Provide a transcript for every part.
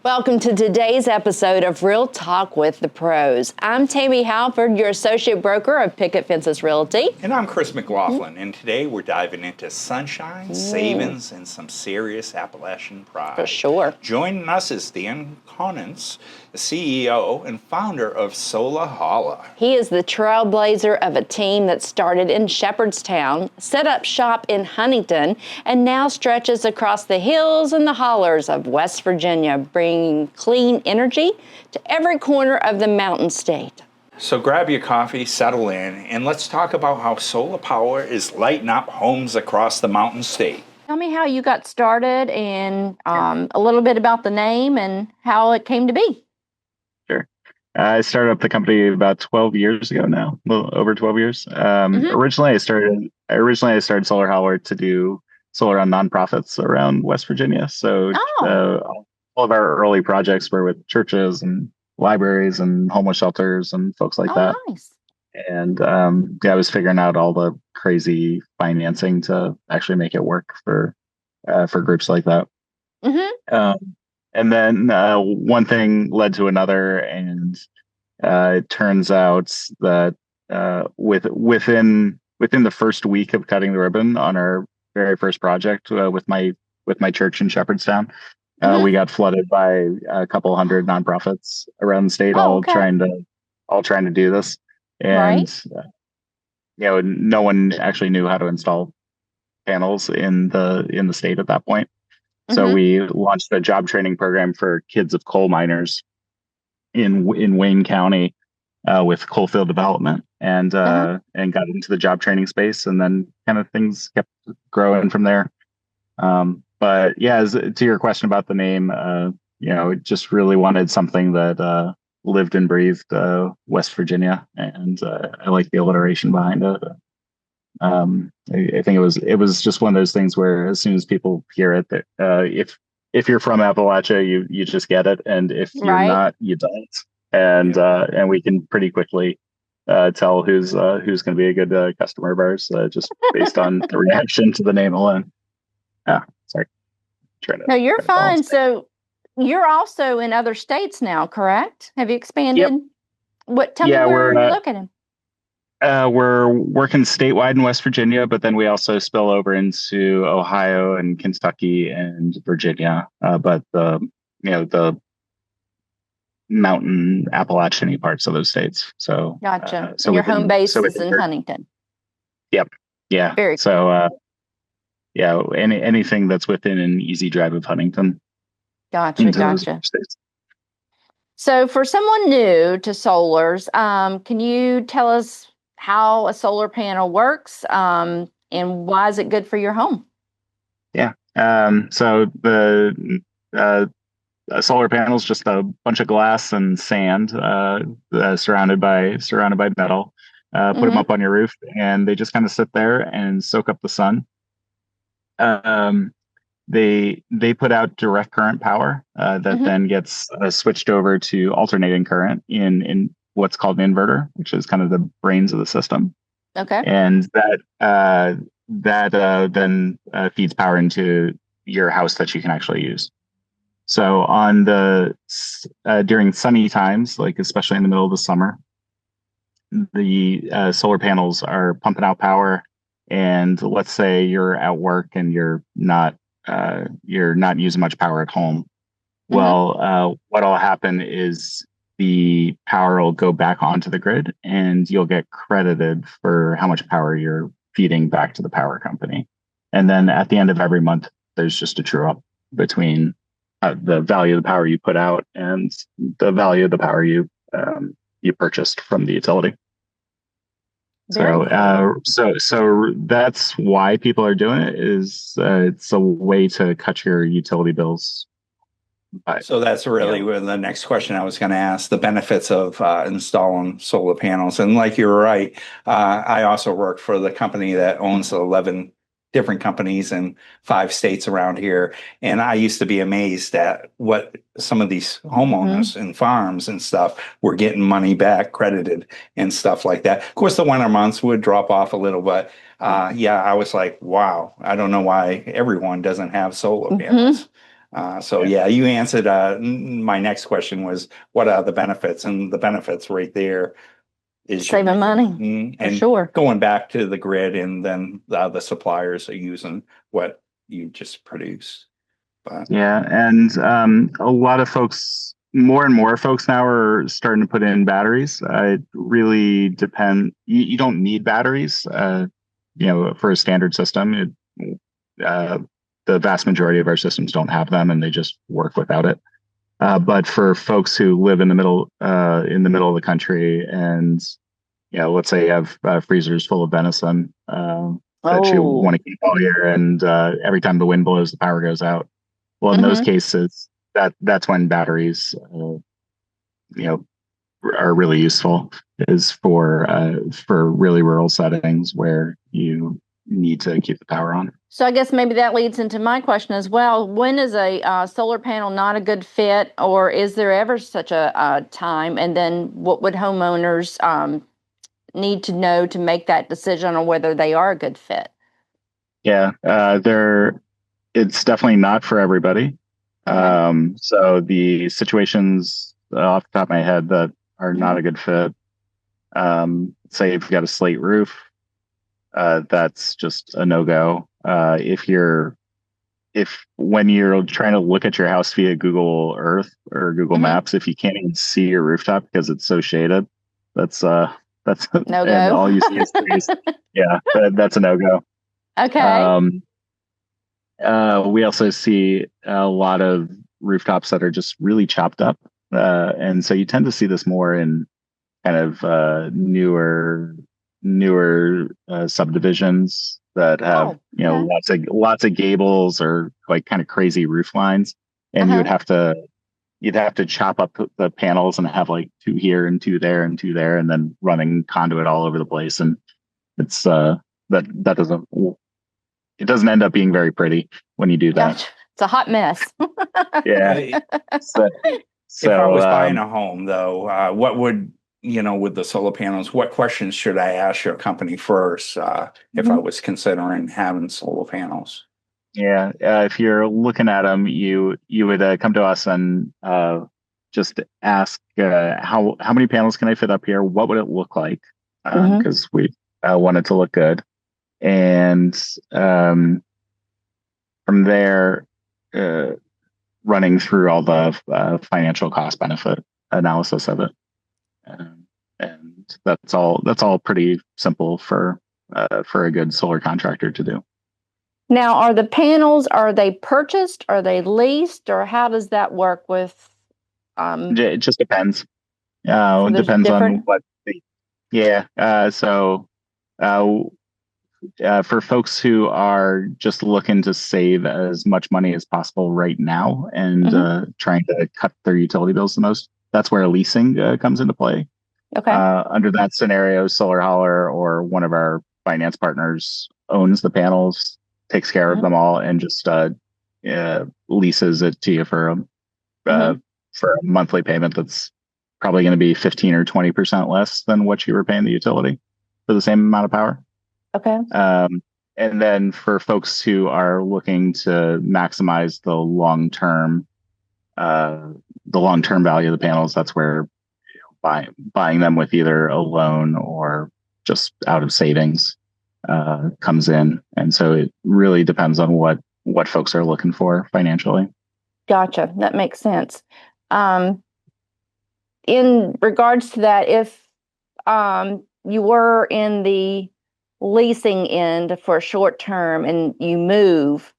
Welcome to today's episode of Real Talk with the Pros. I'm Tammy Halford, your associate broker of Picket Fences Realty. And I'm Chris McLaughlin, and today we're diving into sunshine, savings, and some serious Appalachian pride. For sure. Joining us is Dan Conant, the CEO and founder of Solar Holler. He is the trailblazer of a team that started in Shepherdstown, set up shop in Huntington, and now stretches across the hills and the hollers of West Virginia, bringing clean energy to every corner of the Mountain State. So grab your coffee, settle in, and let's talk about how solar power is lighting up homes across the Mountain State. Tell me how you got started and a little bit about the name and how it came to be. Sure. I started up the company about 12 years ago now, a little over 12 years. Originally, I started Solar Holler to do solar on nonprofits around West Virginia. So all of our early projects were with churches and libraries and homeless shelters and folks like that. Nice. And I was figuring out all the crazy financing to actually make it work for groups like that. And then one thing led to another, and it turns out that within the first week of cutting the ribbon on our very first project with my church in Shepherdstown, we got flooded by a couple hundred nonprofits around the state, all trying to do this, and no one actually knew how to install panels in the state at that point. So we launched a job training program for kids of coal miners in Wayne County with coal field development, and got into the job training space, and then kind of things kept growing from there. But yeah, to your question about the name, it just really wanted something that lived and breathed West Virginia, and I like the alliteration behind it. I think it was just one of those things where as soon as people hear it, that if you're from Appalachia, you just get it, and if you're not, you don't. And we can pretty quickly tell who's going to be a good customer of ours just based on the reaction to the name alone. Sorry. No, you're fine. So you're also in other states now, correct? Have you expanded? Yep. Tell me where you're located. We're working statewide in West Virginia, but then we also spill over into Ohio and Kentucky and Virginia. But the mountain Appalachian parts of those states. So gotcha. So your home base is in Huntington. Yep. Yeah. Very cool. So anything that's within an easy drive of Huntington. Gotcha. So for someone new to solars, can you tell us how a solar panel works and why is it good for your home? Yeah. So the solar panel is just a bunch of glass and sand surrounded by metal. Put them up on your roof, and they just kind of sit there and soak up the sun. They put out direct current power that then gets switched over to alternating current in what's called an inverter, which is kind of the brains of the system. Okay. And that then feeds power into your house that you can actually use. So on during sunny times, like especially in the middle of the summer, the solar panels are pumping out power. And let's say you're at work and you're not using much power at home. Well, what'll happen is the power will go back onto the grid, and you'll get credited for how much power you're feeding back to the power company. And then at the end of every month, there's just a true up between the value of the power you put out and the value of the power you purchased from the utility. So that's why people are doing it. Is it's a way to cut your utility bills. So that's really the next question I was going to ask: the benefits of installing solar panels. And like you're right, I also work for the company that owns 11 different companies in 5 states around here. And I used to be amazed at what some of these homeowners and farms and stuff were getting money back credited and stuff like that. Of course, the winter months would drop off a little, but I was like, wow, I don't know why everyone doesn't have solar panels. So yeah, you answered my next question was what are the benefits, and the benefits right there is Saving money, for and sure. going back to the grid, and then the suppliers are using what you just produced. But Yeah, and a lot of folks, more and more folks now are starting to put in batteries. It really depend. You don't need batteries, for a standard system. Uh, the vast majority of our systems don't have them, and they just work without it. But for folks who live in the middle of the country, and let's say you have freezers full of venison that you want to keep all year, and every time the wind blows, the power goes out. Well, in those cases, that's when batteries, are really useful. Is for really rural settings where you need to keep the power on. So I guess maybe that leads into my question as well. When is a solar panel not a good fit, or is there ever such a time? And then what would homeowners need to know to make that decision on whether they are a good fit? Yeah, it's definitely not for everybody. Okay. So the situations off the top of my head that are not a good fit, say if you've got a slate roof, that's just a no-go. If when you're trying to look at your house via Google Earth or Google Maps, if you can't even see your rooftop because it's so shaded, that's no and go. all you see is trees. Yeah, that's a no-go. Okay. We also see a lot of rooftops that are just really chopped up. And so you tend to see this more in kind of newer subdivisions that have lots of gables or like kind of crazy roof lines, and you'd have to chop up the panels and have like two here and two there and two there, and then running conduit all over the place, and it's that doesn't end up being very pretty when you do that. Gotcha. It's a hot mess. Yeah. So if I was buying a home, though, what would with the solar panels, what questions should I ask your company first if I was considering having solar panels? Yeah, if you're looking at them, you would come to us and just ask how many panels can I fit up here? What would it look like? Because we want it to look good, and from there, running through all the financial cost benefit analysis of it. And that's all pretty simple for a good solar contractor to do. Now, are the panels, are they purchased, are they leased, or how does that work with? It just depends. It depends on what. For folks who are just looking to save as much money as possible right now and trying to cut their utility bills the most, that's where leasing comes into play. Okay. Under that scenario, Solar Holler or one of our finance partners owns the panels, takes care of them all, and just leases it to you for a monthly payment that's probably going to be 15 or 20% less than what you were paying the utility for the same amount of power. Okay. And then for folks who are looking to maximize the long-term value of the panels, that's where buying them with either a loan or just out of savings comes in. And so it really depends on what folks are looking for financially. Gotcha. That makes sense. In regards to that, if you were in the leasing end for a short term and you move,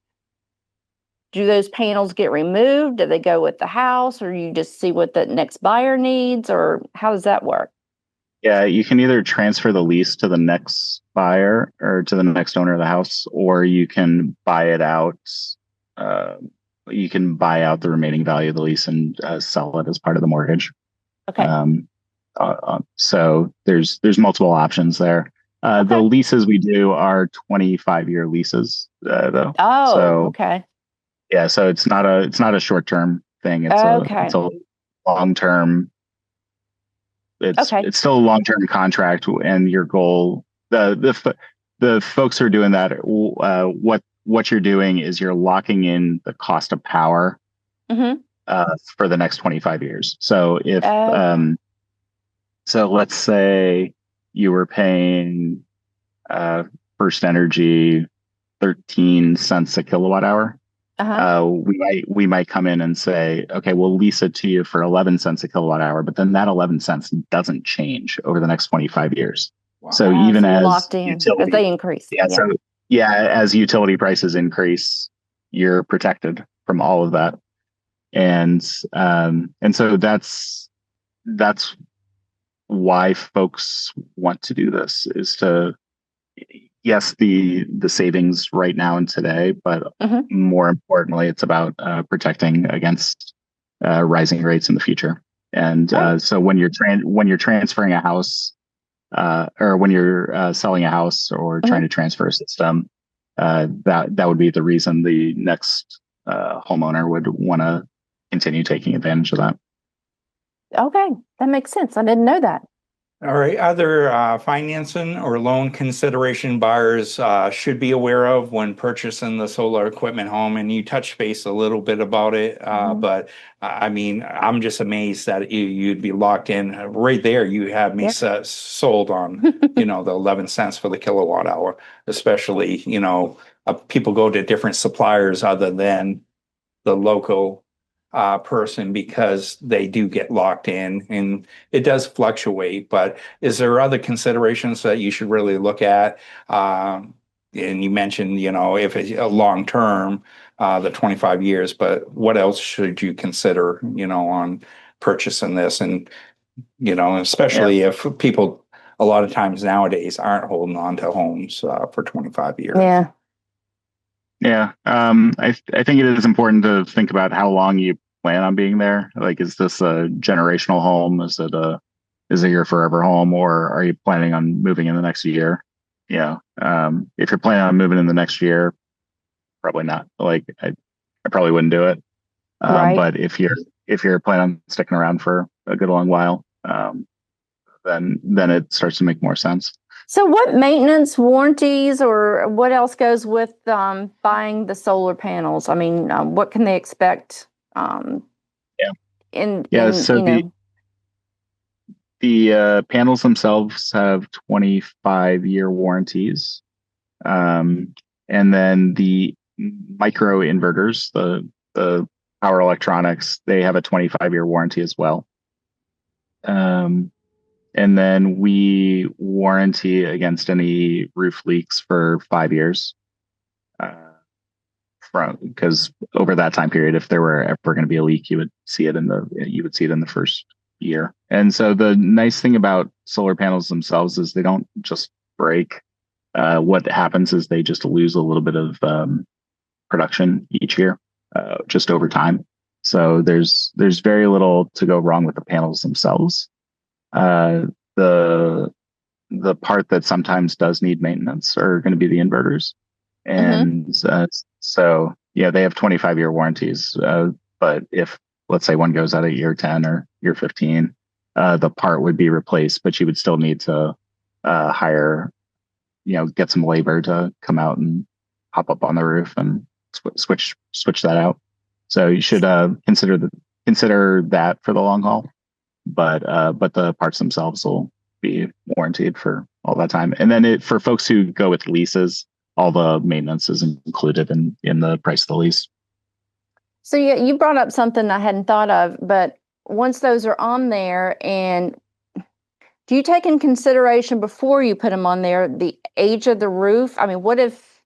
do those panels get removed? Do they go with the house, or you just see what the next buyer needs, or how does that work? Yeah, you can either transfer the lease to the next buyer or to the next owner of the house, or you can buy it out. You can buy out the remaining value of the lease and sell it as part of the mortgage. Okay. So there's multiple options there. The leases we do are 25-year leases, though. Oh, so, okay. Yeah, so it's not a short-term thing. It's a long-term. It's still a long-term contract, and your goal. The folks who are doing that, what you're doing is you're locking in the cost of power Mm-hmm. For the next 25 years. So if Okay. so let's say you were paying First Energy 13 cents a kilowatt hour. Uh-huh. We might come in and say, okay, we'll lease it to you for 11 cents a kilowatt hour, but then that 11 cents doesn't change over the next 25 years. Wow. So even So you're as locked in as utility, they increase. yeah, Yeah. so yeah, as utility prices increase, you're protected from all of that. And so that's why folks want to do this, is to, yes, the savings right now and today, but Mm-hmm. more importantly, it's about protecting against rising rates in the future. And Right. so when you're transferring a house, or when you're selling a house or trying Mm-hmm. to transfer a system, that would be the reason the next homeowner would want to continue taking advantage of that. Okay. That makes sense. I didn't know that. All right. Other financing or loan consideration buyers should be aware of when purchasing the solar equipment home. And you touched base a little bit about it, Mm-hmm. but I mean, I'm just amazed that you'd be locked in right there. You have me Yeah. sold on, the 11 cents for the kilowatt hour, especially, people go to different suppliers other than the local person because they do get locked in and it does fluctuate. But is there other considerations that you should really look at? And you mentioned, if it's a long term, the 25 years, but what else should you consider, on purchasing this? And, Yeah, especially if people a lot of times nowadays aren't holding on to homes for 25 years. Yeah. yeah. I think it is important to think about how long you plan on being there. Like, is this a generational home? Is it your forever home, or are you planning on moving in the next year? Yeah. If you're planning on moving in the next year, probably not. Like, I probably wouldn't do it. Right. But if you're planning on sticking around for a good long while, then it starts to make more sense. So what maintenance, warranties, or what else goes with buying the solar panels? I mean, what can they expect um, Yeah. in Yeah. So the panels themselves have 25-year warranties. And then the micro inverters, the power electronics, they have a 25-year warranty as well. And then we warranty against any roof leaks for 5 years. Because over that time period, if there were ever going to be a leak, you would see it in the first year. And so the nice thing about solar panels themselves is they don't just break. What happens is they just lose a little bit of production each year, just over time. So there's very little to go wrong with the panels themselves. The the part that sometimes does need maintenance are going to be the inverters. Mm-hmm. And so, yeah, they have 25-year warranties. But if, let's say, one goes out at year 10 or year 15, the part would be replaced, but you would still need to hire, get some labor to come out and hop up on the roof and switch that out. So you should consider that for the long haul. But the parts themselves will be warranted for all that time. And then for folks who go with leases, all the maintenance is included in the price of the lease. So yeah, you brought up something I hadn't thought of, but once those are on there, and do you take in consideration before you put them on there the age of the roof? I mean, what if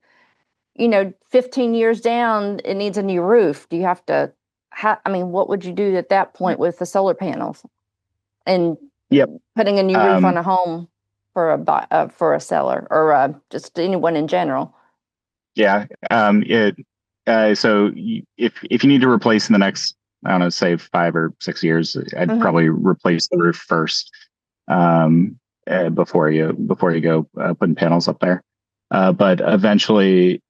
15 years down it needs a new roof? Do you have to? What would you do at that point with the solar panels and Yep. putting a new roof on a home for a seller or just anyone in general? Yeah. So if you need to replace in the next, I don't know, say 5 or 6 years, I'd probably replace the roof first, before you go putting panels up there. But eventually,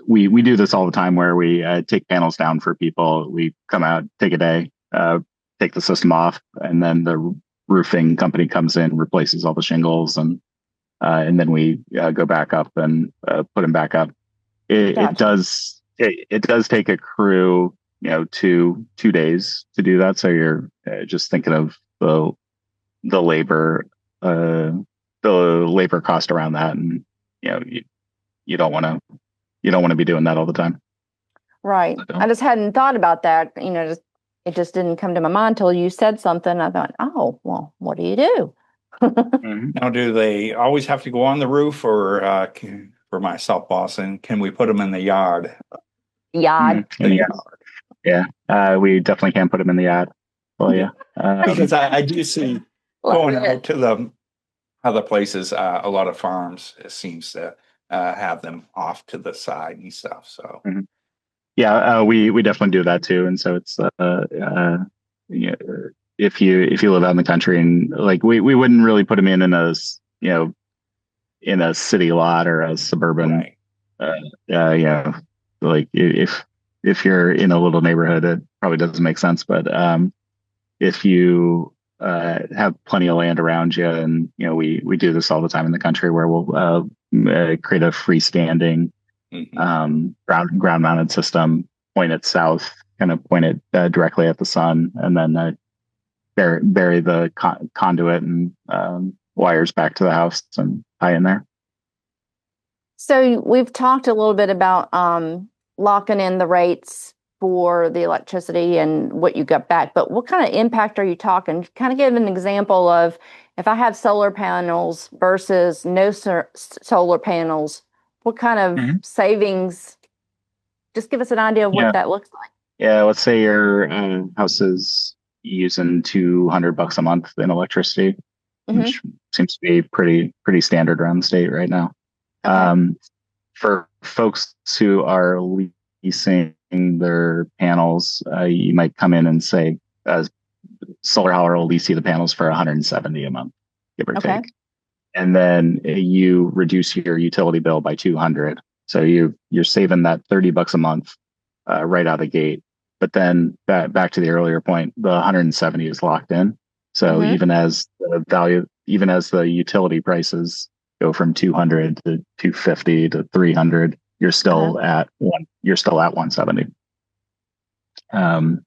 we do this all the time where we take panels down for people. We come out, take a day, take the system off, and then the roofing company comes in, replaces all the shingles, and then we go back up and put them back up. It Gotcha. does take a crew two days to do that. So you're just thinking of the labor, the labor cost around that, and you don't want to be doing that all the time. Right. So, I just hadn't thought about that. It just didn't come to my mind until you said something. I thought, oh, well, what do you do? Now, do they always have to go on the roof, or for myself, Boston, can we put them in the yard? Yard. in the yard. Yeah. We definitely can't put them in the yard. Well, yeah. Because I do see going out to the other places, a lot of farms, it seems to have them off to the side and stuff. So yeah, we definitely do that too. And so it's yeah, if you live out in the country, and like we wouldn't really put them in a city lot or a suburban. right. Like if you're in a little neighborhood, it probably doesn't make sense. But if you have plenty of land around you, and we do this all the time in the country, where we'll create a freestanding ground mounted system, point it south, kind of point it directly at the sun, and then bury the conduit and wires back to the house and tie in there. So we've talked a little bit about locking in the rates for the electricity and what you got back, but what kind of impact are you talking? Kind of give an example of if I have solar panels versus no solar panels, what kind of savings? Just give us an idea of what that looks like. Yeah, let's say your house is using $200 a month in electricity, which seems to be pretty standard around the state right now. Okay. For folks who are leasing their panels, you might come in and say, Solar Holler will lease you the panels for $170 a month, give or take. And then you reduce your utility bill by $200. So you're saving that $30 a month right out of the gate. But then back to the earlier point, the 170 is locked in. So even as the utility prices go from 200 to 250 to 300, you're still at 170. And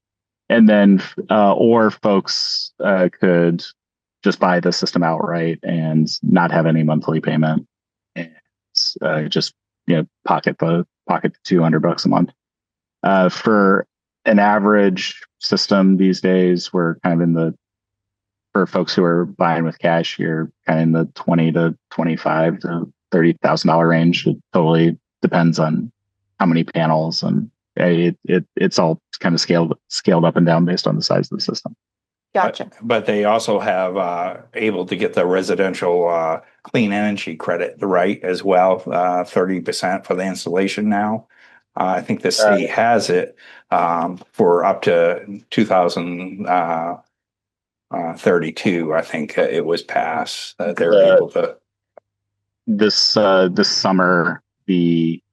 then or folks could just buy the system outright and not have any monthly payment, and just pocket the $200 a month. For an average system these days, we're kind of for folks who are buying with cash, you're kind of in the $20 to $25 to $30,000 range. It totally depends on how many panels, and it's all kind of scaled up and down based on the size of the system. Gotcha. But they also have able to get the residential clean energy credit, right, as well, 30% for the installation now. I think the state has it for up to 2032. I think it was passed. They're able to. This summer, the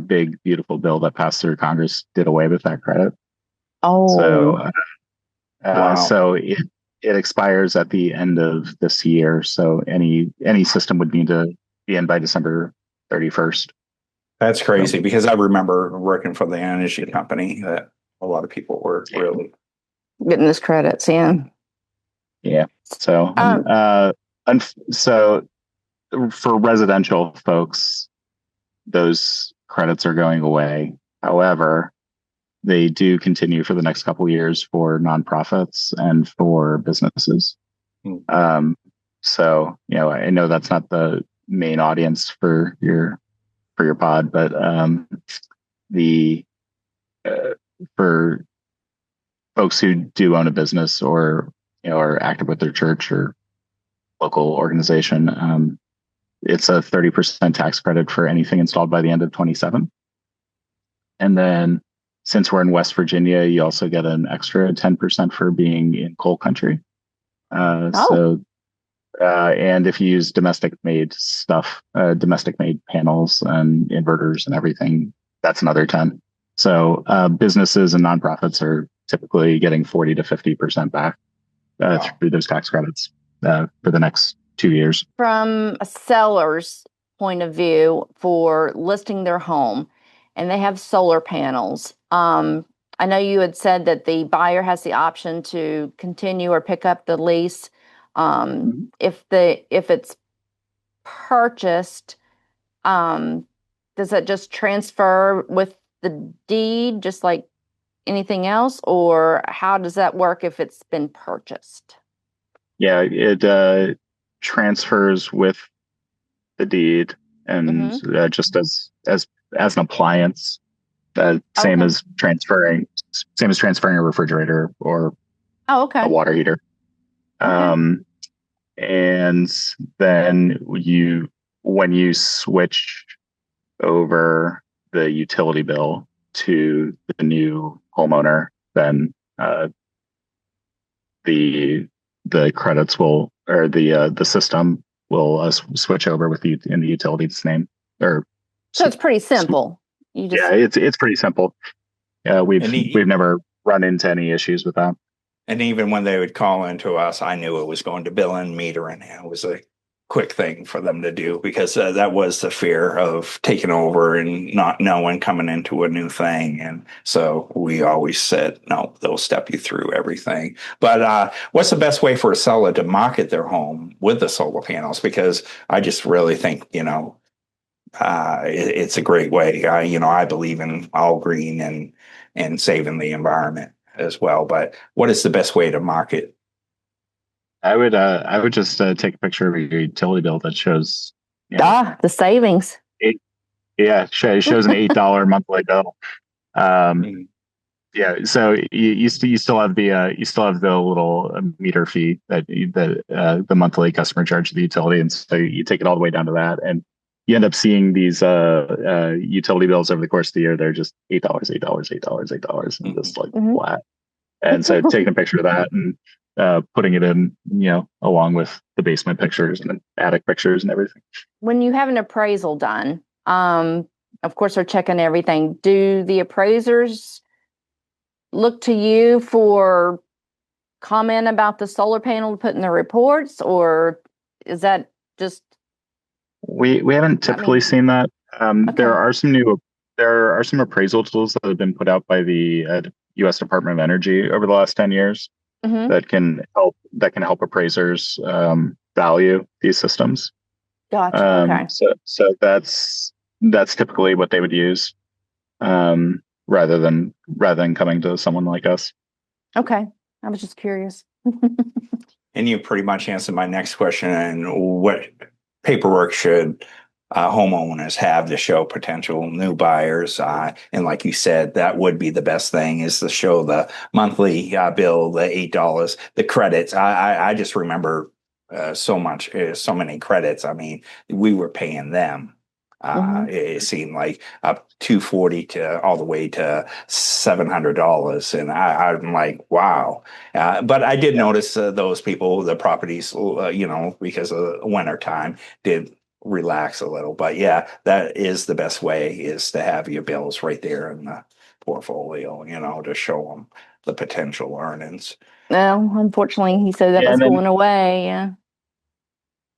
big beautiful bill that passed through Congress did away with that credit. Oh, so wow. So it expires at the end of this year. So any system would need to be in by December 31st. That's crazy, because I remember working for the energy company that a lot of people were really getting this credits in. Yeah. So so for residential folks, those credits are going away. However, they do continue for the next couple of years for nonprofits and for businesses. So, I know that's not the main audience for your pod, but for folks who do own a business or are active with their church or local organization, it's a 30% tax credit for anything installed by the end of 2027. And then, since we're in West Virginia, you also get an extra 10% for being in coal country. And if you use domestic made stuff, domestic made panels and inverters and everything, that's another 10. So businesses and nonprofits are typically getting 40 to 50% back through those tax credits for the next 2 years. From a seller's point of view, for listing their home, and they have solar panels. I I know you had said that the buyer has the option to continue or pick up the lease. If it's purchased, does it just transfer with the deed, just like anything else, or how does that work if it's been purchased? Yeah, it transfers with the deed, and just as an appliance, same as transferring a refrigerator or a water heater. And then when you switch over the utility bill to the new homeowner, then the credits will, or the system will switch over in the utility's name. So it's pretty simple. It's pretty simple. We've never run into any issues with that. And even when they would call into us, I knew it was going to bill and meter, and it was a quick thing for them to do, because that was the fear of taking over and not knowing coming into a new thing. And so we always said, no, they'll step you through everything. But what's the best way for a seller to market their home with the solar panels? Because I just really think, it's a great way. I believe in all green and saving the environment as well. But what is the best way to market? I would just take a picture of your utility bill that shows the savings. It shows an $8 monthly bill. So you still have the little meter fee that the monthly customer charge of the utility, and so you take it all the way down to that, and you end up seeing these utility bills over the course of the year. They're just $8, and just like flat. And so taking a picture of that and putting it in, along with the basement pictures and attic pictures and everything. When you have an appraisal done, of course, they're checking everything. Do the appraisers look to you for comment about the solar panel to put in the reports, or is that just? We haven't typically seen that. There are some appraisal tools that have been put out by the U.S. Department of Energy over the last 10 years that can help appraisers value these systems. Gotcha. So that's typically what they would use, rather than coming to someone like us. Okay, I was just curious. And you pretty much answered my next question. And what paperwork should homeowners have to show potential new buyers? And like you said, that would be the best thing, is to show the monthly bill, the $8, the credits. I just remember so many credits. I mean, we were paying them. It seemed like up $240 to all the way to $700, and I'm like, wow. But I did notice those people, the properties, because of the winter time, did relax a little. But yeah, that is the best way, is to have your bills right there in the portfolio, to show them the potential earnings. Well, unfortunately, he said that was going away. Yeah.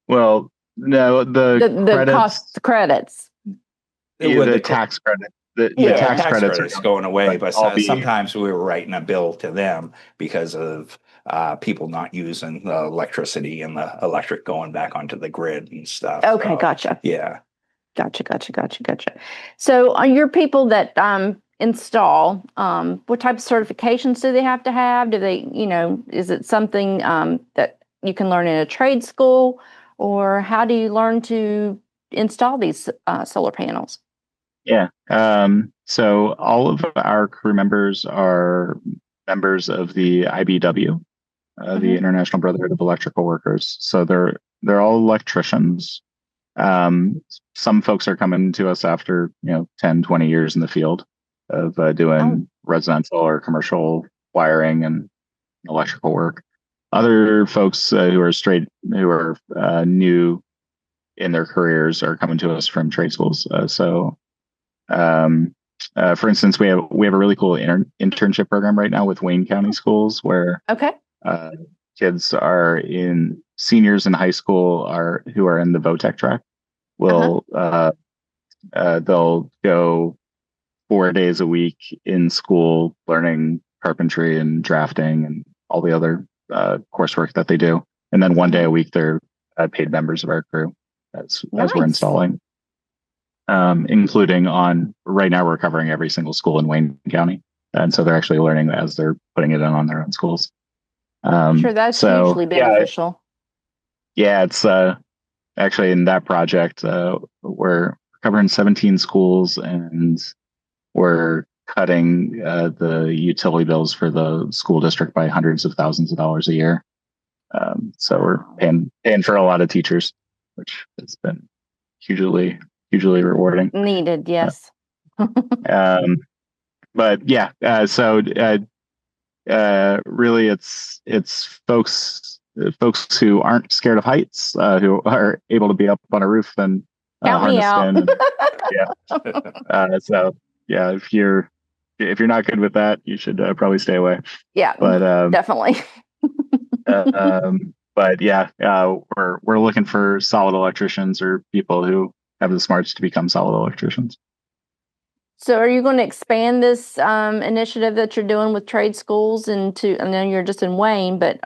Well, no, the credits. The tax credit. The tax credits are going away, but sometimes we were writing a bill to them because of people not using the electricity and the electric going back onto the grid and stuff. Okay, so, gotcha. Yeah. Gotcha. So are your people that install, what type of certifications do they have to have? Do they, is it something that you can learn in a trade school, or how do you learn to install these solar panels? Yeah. So all of our crew members are members of the IBW, the International Brotherhood of Electrical Workers. So they're all electricians. Some folks are coming to us after 10, 20 years in the field of doing residential or commercial wiring and electrical work. Other folks who are new in their careers are coming to us from trade schools. For instance, we have a really cool internship program right now with Wayne County schools, where kids are seniors in high school who are in the VOTEC track. They'll go 4 days a week in school learning carpentry and drafting and all the other coursework that they do. And then 1 day a week, they're paid members of our crew as we're installing. Including right now we're covering every single school in Wayne County. And so they're actually learning as they're putting it in on their own schools. Sure, that's hugely beneficial. Yeah, it's actually in that project, we're covering 17 schools and we're cutting the utility bills for the school district by hundreds of thousands of dollars a year. So we're paying for a lot of teachers, which has been hugely rewarding. Needed, yes. But yeah, so really, it's folks who aren't scared of heights, who are able to be up on a roof and Count me out. So yeah, if you're not good with that, you should probably stay away. Yeah, but definitely. But yeah, we're looking for solid electricians or people who have the smarts to become solid electricians. So are you going to expand this initiative that you're doing with trade schools I know you're just in Wayne, but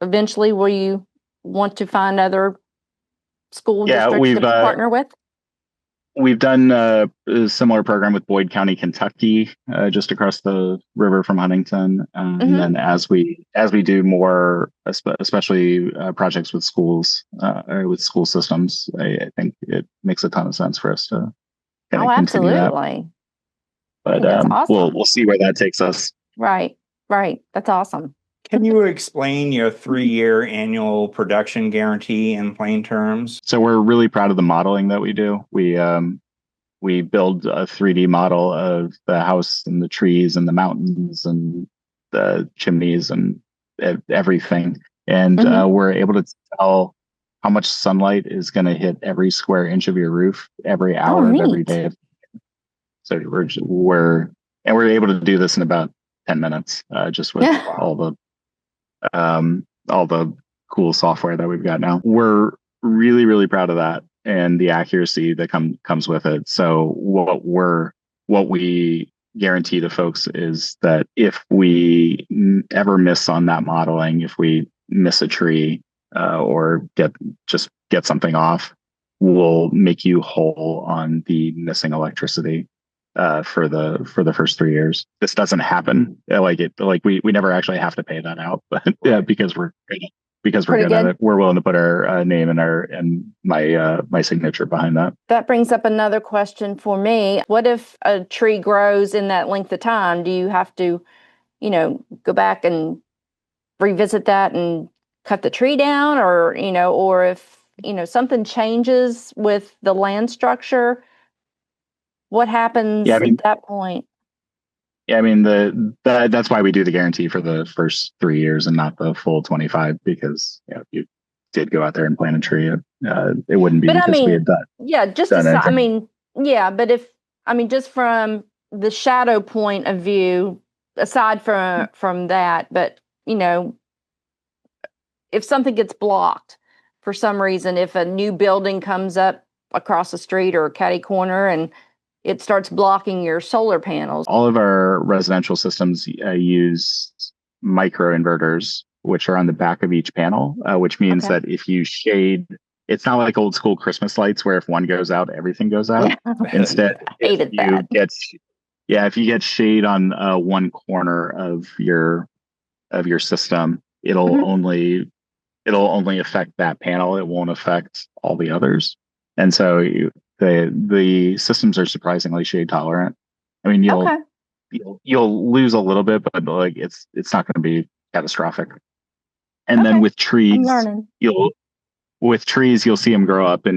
eventually will you want to find other school districts to partner with? We've done a similar program with Boyd County, Kentucky, just across the river from Huntington. And then as we do more, especially projects with schools or with school systems, I think it makes a ton of sense for us to kind of continue that. But awesome. we'll see where that takes us. Right. That's awesome. Can you explain your 3-year annual production guarantee in plain terms? So we're really proud of the modeling that we do. We build a 3D model of the house and the trees and the mountains and the chimneys and everything. And we're able to tell how much sunlight is going to hit every square inch of your roof every hour of every day. So we're able to do this in about 10 minutes, just with all the cool software that we've got now. We're really, really proud of that and the accuracy that comes with it. So what we guarantee to folks is that if we ever miss on that modeling, if we miss a tree or get something off, we'll make you whole on the missing electricity for the first 3 years. This doesn't happen. We never actually have to pay that out, but yeah, because we're good at it, we're willing to put our name and my signature behind that. That brings up another question for me. What if a tree grows in that length of time? Do you have to, go back and revisit that and cut the tree down, or if something changes with the land structure? What happens at that point? Yeah, I mean, that's why we do the guarantee for the first 3 years and not the full 25, because if you did go out there and plant a tree, it wouldn't be we had done. Yeah, just just from the shadow point of view, aside from that, but if something gets blocked for some reason, if a new building comes up across the street or catty corner and it starts blocking your solar panels. All of our residential systems use micro inverters, which are on the back of each panel, which means that if you shade, it's not like old school Christmas lights where if one goes out, everything goes out. Instead, if you get shade on one corner of your system, it'll only affect that panel. It won't affect all the others. And so the systems are surprisingly shade tolerant. I mean, you'll lose a little bit, but it's not going to be catastrophic. And then with trees, you'll see them grow up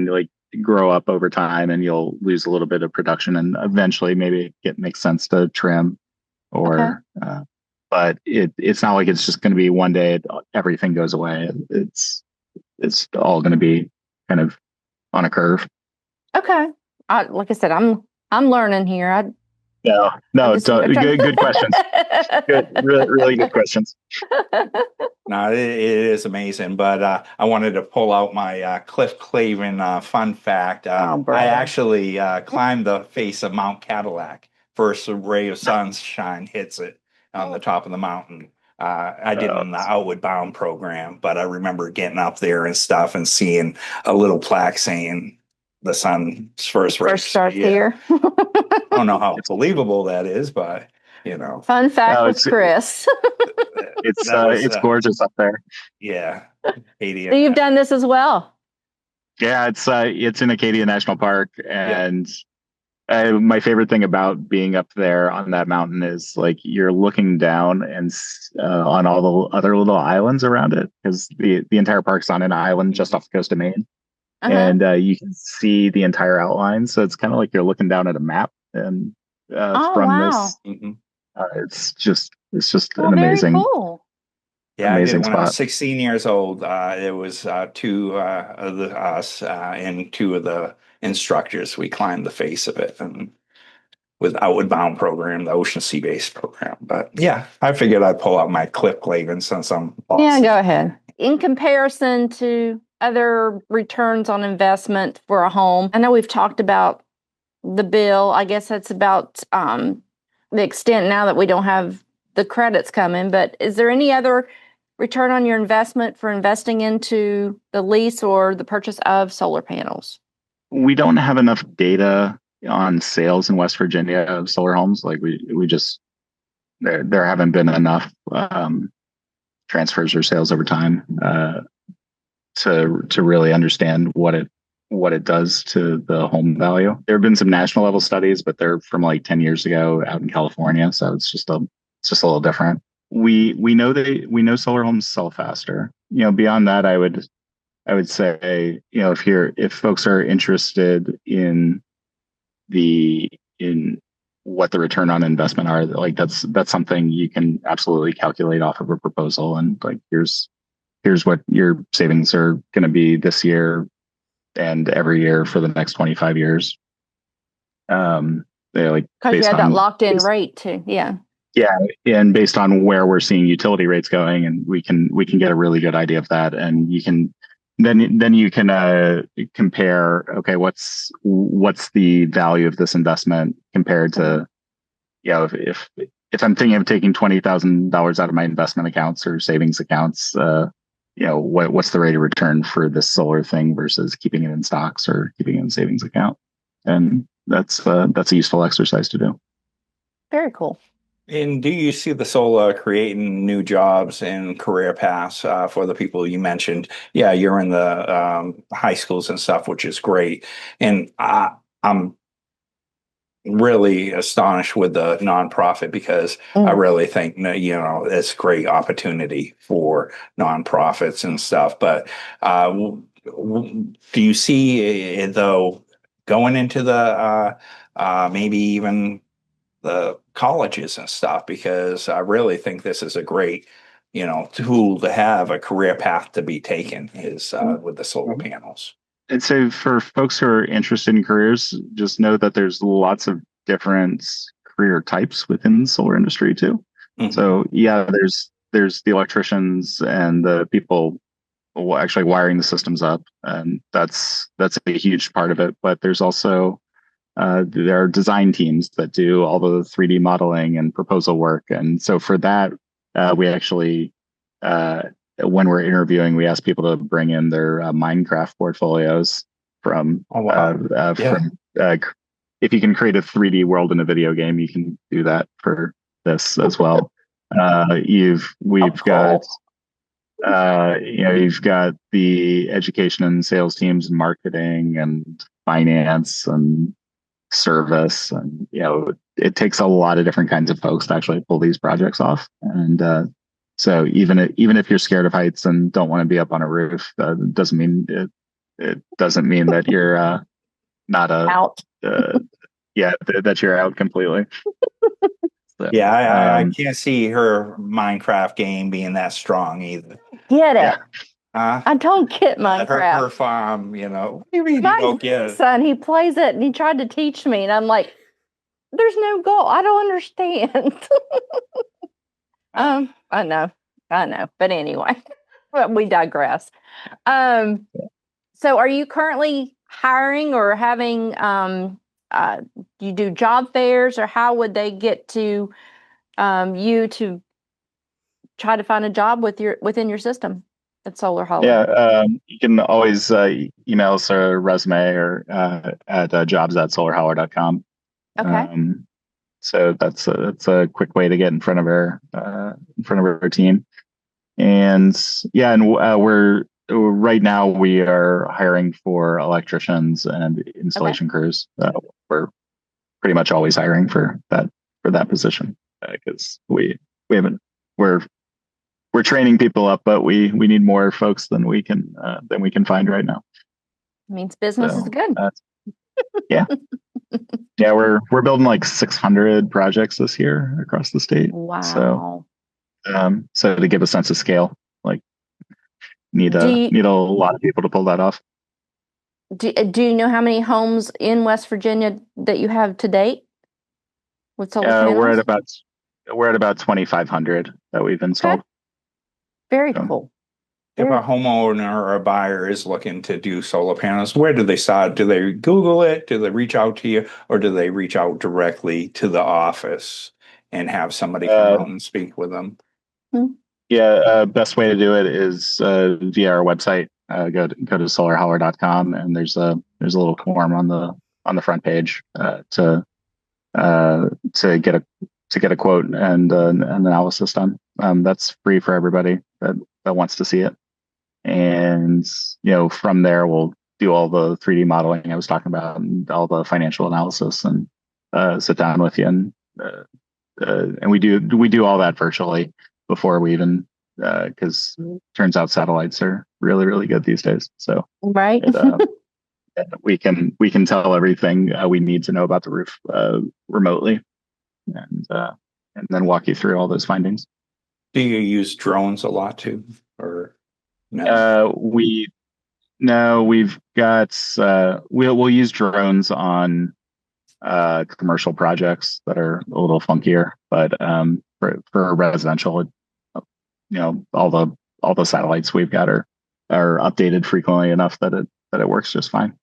over time, and you'll lose a little bit of production, and eventually maybe it makes sense to trim or. But it's not like it's just going to be one day everything goes away. It's all going to be kind of on a curve. Okay. Like I said, I'm learning here. Good questions. Really good questions. No, it is amazing. But I wanted to pull out my Cliff Clavin fun fact. I actually climbed the face of Mount Cadillac first ray of sunshine hits it on the top of the mountain. I did it in the Outward Bound program, but I remember getting up there and stuff and seeing a little plaque saying the sun's first rays starts here. I don't know how believable that is, but Fun fact with Chris. It's gorgeous up there. Yeah. So you've done this as well. Yeah, it's in Acadia National Park, and my favorite thing about being up there on that mountain is like you're looking down and on all the other little islands around it, because the entire park's on an island just off the coast of Maine, and you can see the entire outline. So it's kind of like you're looking down at a map, and from this, it's just an amazing. Very cool. Yeah, I did when I was 16 years old. It was two of us and two of the instructors. We climbed the face of it, and with Outward Bound program, the ocean sea based program. But yeah, I figured I'd pull out my clip Clavin since I'm awesome. Yeah, go ahead. In comparison to other returns on investment for a home, I know we've talked about the bill. I guess that's about the extent now that we don't have the credits coming. But is there any other return on your investment for investing into the lease or the purchase of solar panels? We don't have enough data on sales in West Virginia of solar homes. Like we just, there haven't been enough transfers or sales over time to really understand what it does to the home value. There have been some national level studies, but they're from like 10 years ago out in California. So it's just a little different. We know solar homes sell faster. Beyond that, I would say, if folks are interested in what the return on investment are, like that's something you can absolutely calculate off of a proposal, and like here's what your savings are going to be this year and every year for the next 25 years. Because you had that locked in rate too. Yeah. Yeah, and based on where we're seeing utility rates going, and we can get a really good idea of that, and you can then you can compare. Okay, what's the value of this investment compared to, if I'm thinking of taking $20,000 out of my investment accounts or savings accounts, what's the rate of return for this solar thing versus keeping it in stocks or keeping it in savings account, and that's a useful exercise to do. Very cool. And do you see the solar creating new jobs and career paths for the people you mentioned? Yeah, you're in the high schools and stuff, which is great. And I'm really astonished with the nonprofit, because I really think, it's great opportunity for nonprofits and stuff. But do you see it, though, going into the maybe even the colleges and stuff? Because I really think this is a great, tool to have a career path to be taken is with the solar panels. And so for folks who are interested in careers, just know that there's lots of different career types within the solar industry too. So yeah, there's the electricians and the people actually wiring the systems up, and that's a huge part of it. But there's also there are design teams that do all the 3D modeling and proposal work. And so for that, we actually, when we're interviewing, we ask people to bring in their Minecraft portfolios from, if you can create a 3D world in a video game, you can do that for this as well. You've got the education and sales teams and marketing and finance and service, and it takes a lot of different kinds of folks to actually pull these projects off. And so even if you're scared of heights and don't want to be up on a roof, it doesn't mean that you're not out. That you're out completely. So, I can't see her Minecraft game being that strong either. Get it? I don't get Minecraft. Her farm, what do you mean you don't get it? Son, he plays it and he tried to teach me, and I'm like, there's no goal. I don't understand. I know. But anyway, we digress. So are you currently hiring or having you do job fairs, or how would they get to you to try to find a job within your system at Solar Holler? Yeah, you can always email us a resume or at jobs@solarholler.com. Okay. So that's a quick way to get in front of our team. And yeah, and we're right now we are hiring for electricians and installation crews. We're pretty much always hiring for that position because we haven't we're training people up, but we need more folks than we can find right now. Means business is good. Yeah. Yeah, we're building like 600 projects this year across the state. Wow. So to give a sense of scale, like need a lot of people to pull that off. Do you know how many homes in West Virginia that you have to date with solar panels? We're at about 2,500 that we've installed. Okay. Very cool. If a homeowner or a buyer is looking to do solar panels, where do they start? Do they Google it? Do they reach out to you, or do they reach out directly to the office and have somebody come out and speak with them? Yeah, best way to do it is via our website. Go to solarholler.com, and there's a little form on the front page to get a quote and an analysis done. That's free for everybody that wants to see it. And from there we'll do all the 3D modeling I was talking about and all the financial analysis and sit down with you and we do all that virtually before we even because turns out satellites are really, really good these days. So right. we can tell everything we need to know about the roof remotely and then walk you through all those findings. Do you use drones a lot too, or no? We've got we'll use drones on commercial projects that are a little funkier, but for residential, all the satellites we've got are updated frequently enough that it works just fine.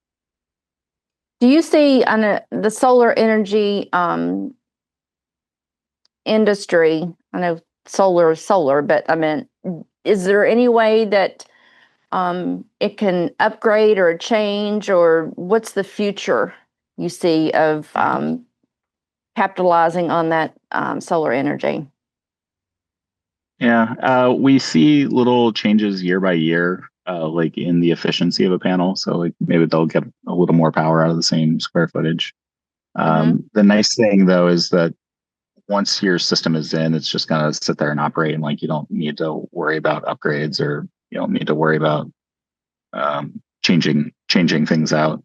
Do you see on the solar energy industry? I know solar is solar, but I mean, is there any way that it can upgrade or change, or what's the future you see of capitalizing on that solar energy? Yeah, we see little changes year by year, like in the efficiency of a panel. So like maybe they'll get a little more power out of the same square footage. The nice thing though is that once your system is in, it's just going to sit there and operate, and like you don't need to worry about upgrades, or you don't need to worry about changing things out.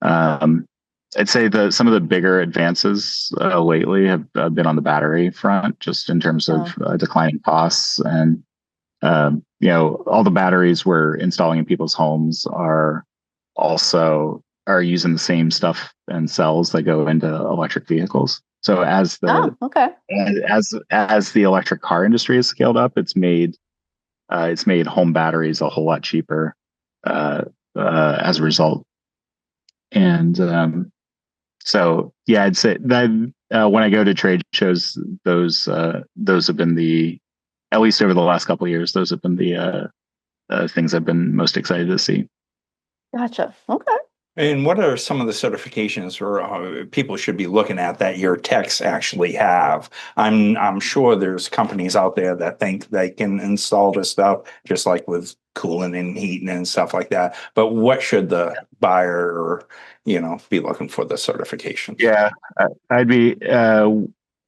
I'd say some of the bigger advances lately have been on the battery front, just in terms of declining costs, and all the batteries we're installing in people's homes are using the same stuff and cells that go into electric vehicles. So as the electric car industry has scaled up, it's made home batteries a whole lot cheaper as a result. And so yeah, I'd say that when I go to trade shows, those have been at least over the last couple of years, those have been the things I've been most excited to see. Gotcha. Okay. And what are some of the certifications or people should be looking at that your techs actually have? I'm sure there's companies out there that think they can install this stuff just like with cooling and heating and stuff like that. But what should the buyer or be looking for the certification? Yeah, I'd be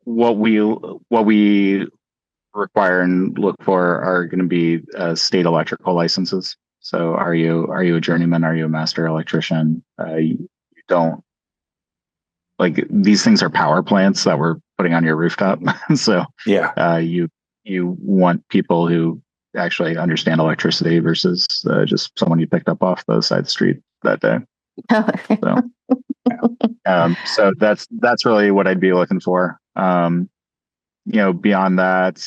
what we require and look for are going to be state electrical licenses. So are you a journeyman? Are you a master electrician? You don't, like, these things are power plants that we're putting on your rooftop. So yeah, you want people who actually understand electricity versus just someone you picked up off the side of the street that day. So that's really what I'd be looking for. Beyond that,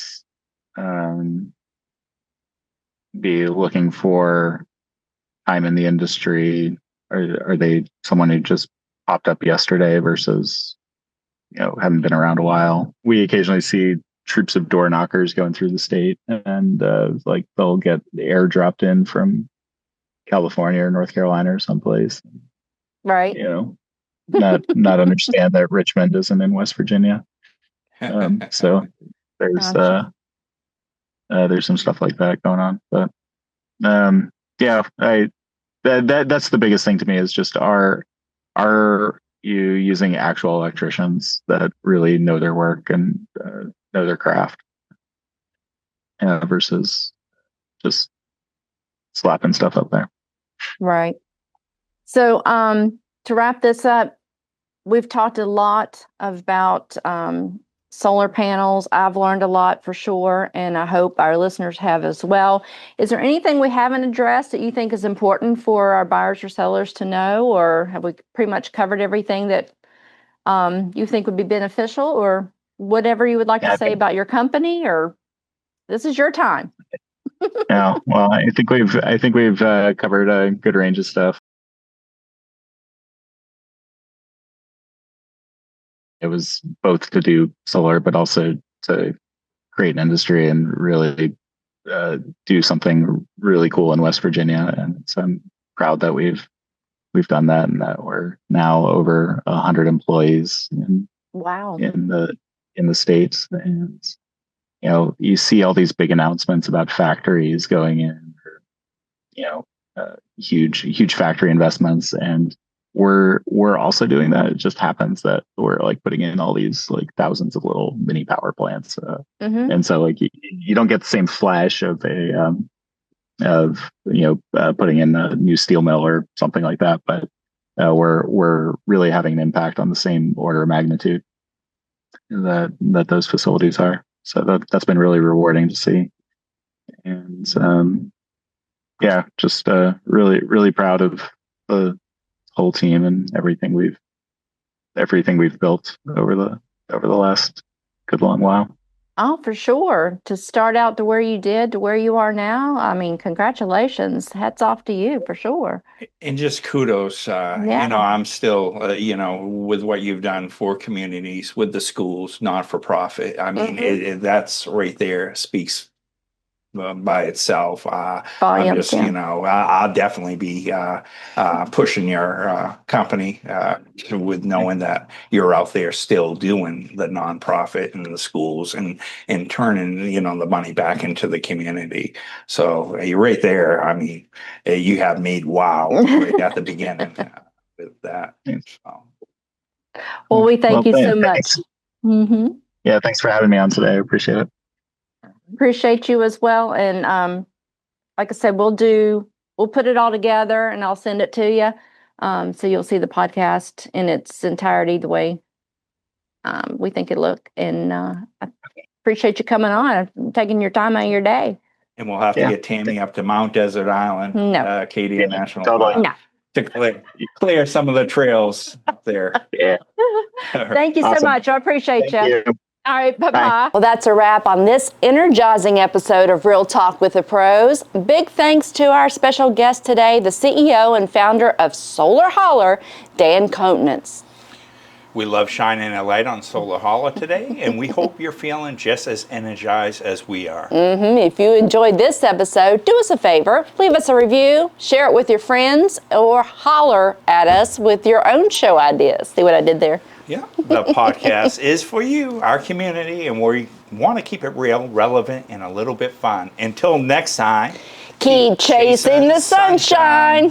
be looking for time in the industry. Are they someone who just popped up yesterday versus, haven't been around a while. We occasionally see troops of door knockers going through the state, and like they'll get air dropped in from California or North Carolina or someplace. Right. Not understand that Richmond isn't in West Virginia. So there's Gotcha. there's some stuff like that going on. But that's the biggest thing to me, is just are you using actual electricians that really know their work and know their craft, versus just slapping stuff up there. Right. So to wrap this up, we've talked a lot about solar panels. I've learned a lot for sure, and I hope our listeners have as well. Is there anything we haven't addressed that you think is important for our buyers or sellers to know, or have we pretty much covered everything that you think would be beneficial, or whatever you would like to say about your company? Or this is your time. Yeah, well, I think we've covered a good range of stuff. It was both to do solar, but also to create an industry and really do something really cool in West Virginia. And so I'm proud that we've done that, and that we're now over 100 employees Wow. in the States. And you see all these big announcements about factories going in, or huge factory investments, and we're also doing that. It just happens that we're like putting in all these like thousands of little mini power plants, and so like you don't get the same flash of putting in a new steel mill or something like that, but we're really having an impact on the same order of magnitude that those facilities are. So that's been really rewarding to see, and just really proud of the whole team and everything we've built over the last good long while. Oh, for sure. To start out to where you did to where you are now, I mean, congratulations. Hats off to you for sure. And just kudos. I'm still, with what you've done for communities, with the schools, not for profit. I mean, that's right there speaks by itself. I'm just, I'll definitely be pushing your company with knowing that you're out there still doing the nonprofit and the schools and turning, the money back into the community. So you're right there. I mean, you have made wow right at the beginning with that. So. Well, we thank you so much. Mm-hmm. Yeah, thanks for having me on today. I appreciate it. Appreciate you as well. And like I said, we'll put it all together and I'll send it to you. So you'll see the podcast in its entirety the way we think it look. And I appreciate you coming on and taking your time out of your day. And we'll have to get Tammy up to Mount Desert Island, Acadia National Park, to clear some of the trails up there. Yeah. Thank you so much. I appreciate you. All right, bye-bye. Bye. Well, that's a wrap on this energizing episode of Real Talk with the Pros. Big thanks to our special guest today, the CEO and founder of Solar Holler, Dan Conant. We love shining a light on Solar Holler today, and we hope you're feeling just as energized as we are. If you enjoyed this episode, do us a favor, leave us a review, share it with your friends, or holler at us with your own show ideas. See what I did there? Yeah, the podcast is for you, our community, and we want to keep it real, relevant, and a little bit fun. Until next time, keep chasing the sunshine.